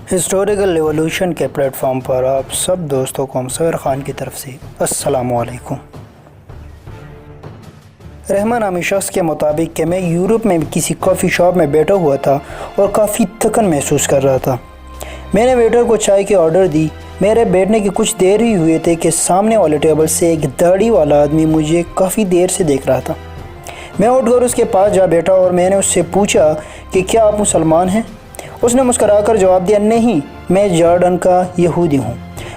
Historical revolution کے plate form پر آپ سب دوستوں کو مصور خان کی طرف سے السلام علیکم۔ رحمہ نامی شخص کے مطابق کہ میں یورپ میں کسی کافی شاپ میں بیٹھا ہوا تھا اور کافی تھکن محسوس کر رہا تھا۔ میں نے ویٹر کو چائے کی آرڈر دی۔ میرے بیٹھنے کی کچھ دیر ہی ہوئے تھے کہ سامنے والے ٹیبل سے ایک داڑھی والا آدمی مجھے کافی دیر سے دیکھ رہا تھا۔ میں اٹھ کر اس کے پاس جا بیٹھا اور میں نے اس سے پوچھا کہ کیا آپ مسلمان ہیں؟ اس نے مسکرا کر جواب دیا، نہیں، میں جارڈن کا یہودی ہوں،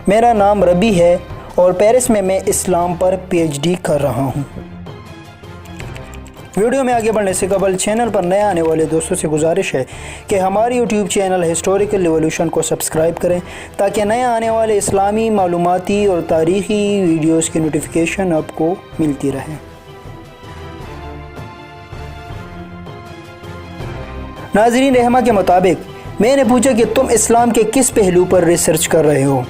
میرا نام ربی ہے اور پیرس میں اسلام پر پی ایچ ڈی کر رہا ہوں۔ ویڈیو میں آگے بڑھنے سے قبل چینل پر نئے آنے والے دوستوں سے گزارش ہے کہ ہماری یوٹیوب چینل ہسٹوریکل ریولوشن کو سبسکرائب کریں تاکہ نئے آنے والے اسلامی معلوماتی اور تاریخی ویڈیوز کی نوٹیفیکیشن آپ کو ملتی رہے۔ ناظرین، رحمہ کے مطابق میں نے پوچھا کہ تم اسلام کے کس پہلو پر ریسرچ کر رہے ہو؟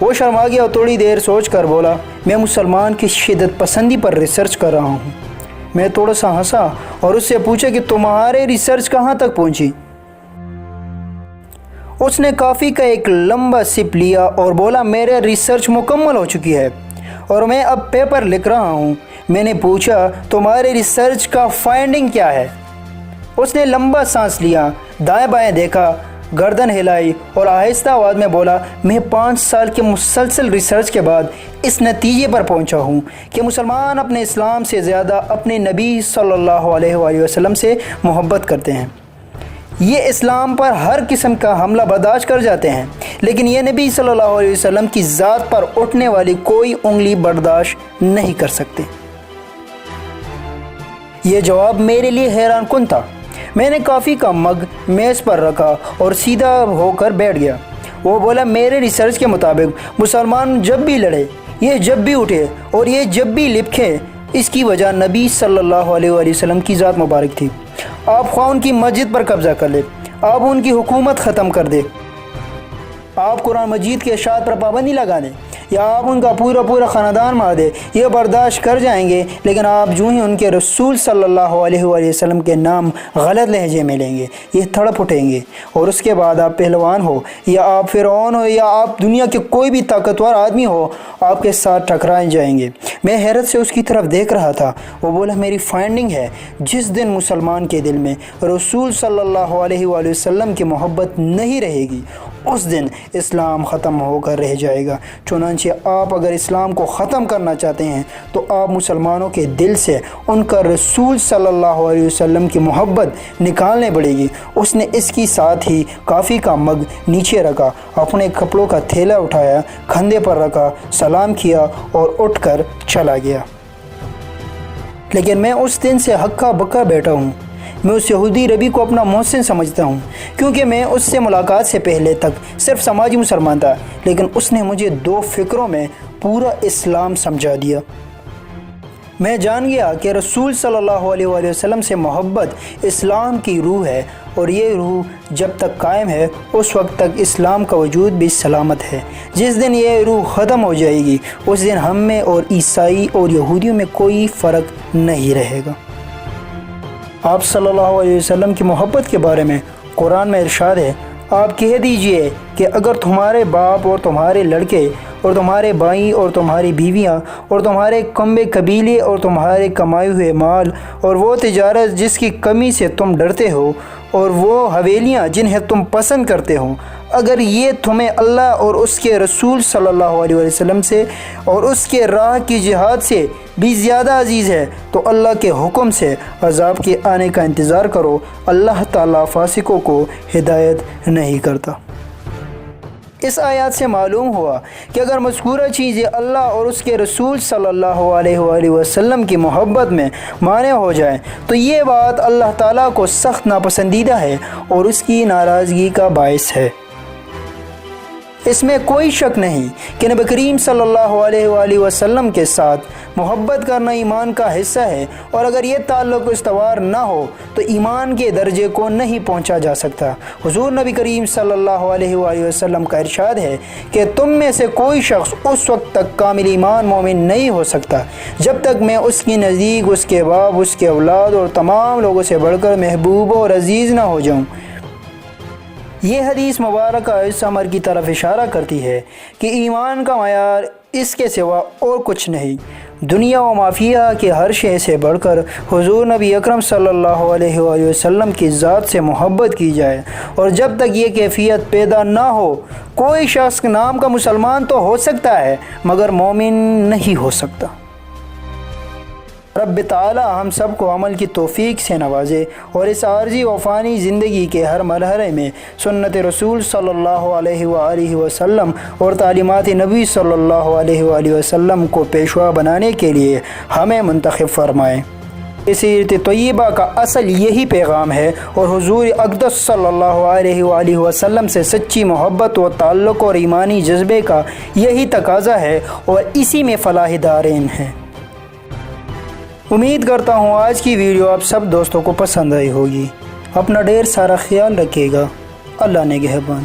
وہ شرما گیا اور تھوڑی دیر سوچ کر بولا، میں مسلمان کی شدت پسندی پر ریسرچ کر رہا ہوں۔ میں تھوڑا سا ہنسا اور اس سے پوچھا کہ تمہارے ریسرچ کہاں تک پہنچی؟ اس نے کافی کا ایک لمبا سپ لیا اور بولا، میرے ریسرچ مکمل ہو چکی ہے اور میں اب پیپر لکھ رہا ہوں۔ میں نے پوچھا، تمہارے ریسرچ کا فائنڈنگ کیا ہے؟ اس نے لمبا سانس لیا، دائیں بائیں دیکھا، گردن ہلائی اور آہستہ آواز میں بولا، میں 5 سال کے مسلسل ریسرچ کے بعد اس نتیجے پر پہنچا ہوں کہ مسلمان اپنے اسلام سے زیادہ اپنے نبی صلی اللہ علیہ وآلہ وسلم سے محبت کرتے ہیں۔ یہ اسلام پر ہر قسم کا حملہ برداشت کر جاتے ہیں، لیکن یہ نبی صلی اللہ علیہ وسلم کی ذات پر اٹھنے والی کوئی انگلی برداشت نہیں کر سکتے۔ یہ جواب میرے لیے حیران کن تھا۔ میں نے کافی کا مگ میز پر رکھا اور سیدھا ہو کر بیٹھ گیا۔ وہ بولا، میرے ریسرچ کے مطابق مسلمان جب بھی لڑے، یہ جب بھی اٹھے اور یہ جب بھی لپکے، اس کی وجہ نبی صلی اللہ علیہ وآلہ وسلم کی ذات مبارک تھی۔ آپ خواہ ان کی مسجد پر قبضہ کر لے، آپ ان کی حکومت ختم کر دے، آپ قرآن مجید کے اشاعت پر پابندی لگا دیں یا آپ ان کا پورا خاندان مار دے، یہ برداشت کر جائیں گے، لیکن آپ جو ہی ان کے رسول صلی اللہ علیہ وآلہ وسلم کے نام غلط لہجے میں لیں گے، یہ تڑپ اٹھیں گے اور اس کے بعد آپ پہلوان ہو یا آپ فرعون ہو یا آپ دنیا کے کوئی بھی طاقتور آدمی ہو، آپ کے ساتھ ٹکرائے جائیں گے۔ میں حیرت سے اس کی طرف دیکھ رہا تھا۔ وہ بولا، میری فائنڈنگ ہے، جس دن مسلمان کے دل میں رسول صلی اللہ علیہ وآلہ وسلم کی محبت نہیں رہے گی، اس دن اسلام ختم ہو کر رہ جائے گا۔ چنانچہ آپ اگر اسلام کو ختم کرنا چاہتے ہیں تو آپ مسلمانوں کے دل سے ان کا رسول صلی اللہ علیہ وسلم کی محبت نکالنے پڑے گی۔ اس نے اس کی ساتھ ہی کافی کا مگ نیچے رکھا، اپنے کپڑوں کا تھیلا اٹھایا، کندھے پر رکھا، سلام کیا اور اٹھ کر چلا گیا۔ لیکن میں اس دن سے ہکا بکا بیٹھا ہوں۔ میں اس یہودی ربی کو اپنا محسن سمجھتا ہوں، کیونکہ میں اس سے ملاقات سے پہلے تک صرف سماجی مسلمان تھا، لیکن اس نے مجھے 2 فکروں میں پورا اسلام سمجھا دیا۔ میں جان گیا کہ رسول صلی اللہ علیہ وآلہ وسلم سے محبت اسلام کی روح ہے، اور یہ روح جب تک قائم ہے اس وقت تک اسلام کا وجود بھی سلامت ہے۔ جس دن یہ روح ختم ہو جائے گی، اس دن ہم میں اور عیسائی اور یہودیوں میں کوئی فرق نہیں رہے گا۔ آپ صلی اللہ علیہ وسلم کی محبت کے بارے میں قرآن میں ارشاد ہے، آپ کہہ دیجئے کہ اگر تمہارے باپ اور تمہارے لڑکے اور تمہارے بھائی اور تمہاری بیویاں اور تمہارے کمبے قبیلے اور تمہارے کمائے ہوئے مال اور وہ تجارت جس کی کمی سے تم ڈرتے ہو اور وہ حویلیاں جنہیں تم پسند کرتے ہو، اگر یہ تمہیں اللہ اور اس کے رسول صلی اللہ علیہ وسلم سے اور اس کے راہ کی جہاد سے بھی زیادہ عزیز ہے تو اللہ کے حکم سے عذاب کے آنے کا انتظار کرو۔ اللہ تعالیٰ فاسقوں کو ہدایت نہیں کرتا۔ اس آیات سے معلوم ہوا کہ اگر مذکورہ چیزیں اللہ اور اس کے رسول صلی اللہ علیہ وآلہ وسلم کی محبت میں مانع ہو جائیں تو یہ بات اللہ تعالیٰ کو سخت ناپسندیدہ ہے اور اس کی ناراضگی کا باعث ہے۔ اس میں کوئی شک نہیں کہ نبی کریم صلی اللہ علیہ وآلہ وسلم کے ساتھ محبت کرنا ایمان کا حصہ ہے، اور اگر یہ تعلق استوار نہ ہو تو ایمان کے درجے کو نہیں پہنچا جا سکتا۔ حضور نبی کریم صلی اللہ علیہ وآلہ وسلم کا ارشاد ہے کہ تم میں سے کوئی شخص اس وقت تک کامل ایمان مومن نہیں ہو سکتا جب تک میں اس کے نزدیک اس کے باپ، اس کے اولاد اور تمام لوگوں سے بڑھ کر محبوب اور عزیز نہ ہو جاؤں۔ یہ حدیث مبارکہ اس امر کی طرف اشارہ کرتی ہے کہ ایمان کا معیار اس کے سوا اور کچھ نہیں۔ دنیا و مافیہ کے ہر شے سے بڑھ کر حضور نبی اکرم صلی اللہ علیہ وآلہ وسلم کی ذات سے محبت کی جائے، اور جب تک یہ کیفیت پیدا نہ ہو کوئی شخص نام کا مسلمان تو ہو سکتا ہے مگر مومن نہیں ہو سکتا۔ رب تعالی ہم سب کو عمل کی توفیق سے نوازے اور اس عارضی و فانی زندگی کے ہر مرحلے میں سنت رسول صلی اللہ علیہ وآلہ وسلم اور تعلیمات نبی صلی اللہ علیہ وآلہ وسلم کو پیشوا بنانے کے لیے ہمیں منتخب فرمائے۔ سیرت طیبہ کا اصل یہی پیغام ہے، اور حضور اقدس صلی اللہ علیہ وآلہ وسلم سے سچی محبت و تعلق اور ایمانی جذبے کا یہی تقاضا ہے، اور اسی میں فلاح دارین ہے۔ امید کرتا ہوں آج کی ویڈیو آپ سب دوستوں کو پسند آئی ہوگی۔ اپنا ڈھیر سارا خیال رکھیے گا۔ اللہ نگہبان۔